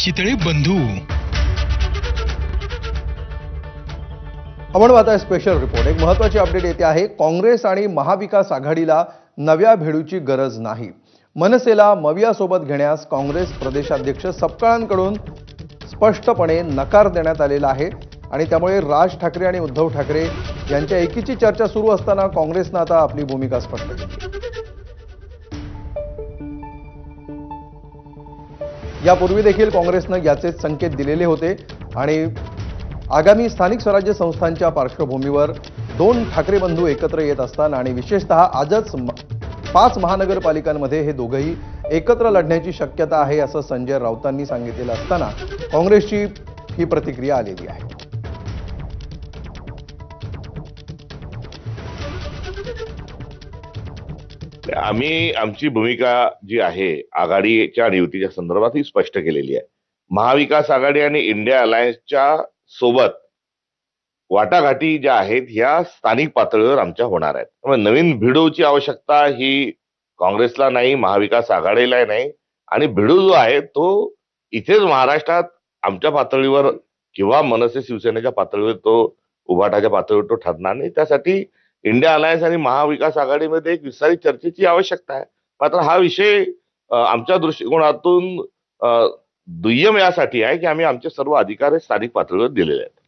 चितळे बंधू. आपण पाहताय स्पेशल रिपोर्ट. एक महत्त्वाची अपडेट येते आहे. काँग्रेस आणि महाविकास आघाडीला नव्या भेडूची गरज नाही. मनसेला मवियासोबत घेण्यास काँग्रेस प्रदेशाध्यक्ष सपकाळांकडून स्पष्टपणे नकार देण्यात आलेला आहे आणि त्यामुळे राज ठाकरे आणि उद्धव ठाकरे यांच्या एकीची चर्चा सुरू असताना काँग्रेसनं आता आपली भूमिका स्पष्ट केली. यापूर्वी देखील काँग्रेसनं याचे संकेत दिलेले होते आणि आगामी स्थानिक स्वराज्य संस्थांच्या पार्श्वभूमीवर दोन ठाकरे बंधू एकत्र येत असताना आणि विशेषतः आजच 5 महानगरपालिकांमध्ये हे दोघंही एकत्र लढण्याची शक्यता आहे असं संजय राऊतांनी सांगितलेलं असताना काँग्रेसची ही प्रतिक्रिया आलेली आहे. आम्ही आमची भूमिका जी आहे आघाडीच्या आणि युतीच्या संदर्भात ही स्पष्ट केलेली आहे. महाविकास आघाडी आणि इंडिया अलायन्सच्या सोबत वाटाघाटी ज्या आहेत ह्या स्थानिक पातळीवर आमच्या होणार आहेत. त्यामुळे नवीन भिडूची आवश्यकता ही काँग्रेसला नाही, महाविकास आघाडीला नाही आणि भिडू जो आहे तो इथेच महाराष्ट्रात आमच्या पातळीवर किंवा मनसे शिवसेनेच्या पातळीवर तो उभाटाच्या पातळीवर तो ठरणार नाही. त्यासाठी इंडिया अलायन्स आणि महाविकास आघाडीमध्ये एक विस्तारित चर्चेची आवश्यकता आहे. मात्र हा विषय आमच्या दृष्टिकोनातून दुय्यम यासाठी आहे की आम्ही आमचे सर्व अधिकार स्थानिक पातळीवर दिलेले आहेत.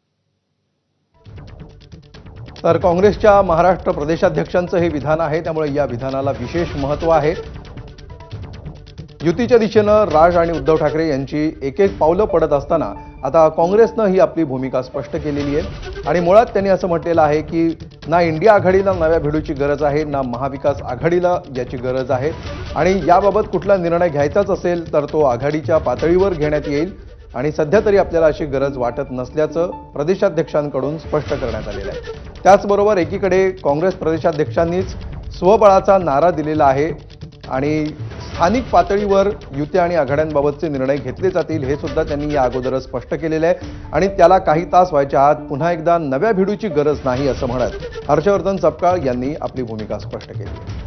तर काँग्रेसच्या महाराष्ट्र प्रदेशाध्यक्षांचं हे विधान आहे, त्यामुळे या विधानाला विशेष महत्त्व आहे. युतीच्या दिशेनं राज आणि उद्धव ठाकरे यांची एक एक पावलं पडत असताना आता काँग्रेसनं ही आपली भूमिका स्पष्ट केलेली आहे आणि मुळात त्यांनी असं म्हटलेलं आहे की ना इंडिया आघाडीला नव्या भिडूची गरज आहे, ना महाविकास आघाडीला याची गरज आहे आणि याबाबत कुठला निर्णय घ्यायचाच असेल तर तो आघाडीच्या पातळीवर घेण्यात येईल आणि सध्या तरी आपल्याला अशी गरज वाटत नसल्याचं प्रदेशाध्यक्षांकडून स्पष्ट करण्यात आलेलं आहे. त्याचबरोबर एकीकडे काँग्रेस प्रदेशाध्यक्षांनीच स्वबळाचा नारा दिलेला आहे आणि स्थानिक पातळीवर युती आणि आघाड्यांबाबतचे निर्णय घेतले जातील हे सुद्धा त्यांनी या अगोदरच स्पष्ट केलेलं आहे आणि त्याला काही तास व्हायच्या आत पुन्हा एकदा नव्या भिडूची गरज नाही असं म्हणत हर्षवर्धन सपकाळ यांनी आपली भूमिका स्पष्ट केली आहे.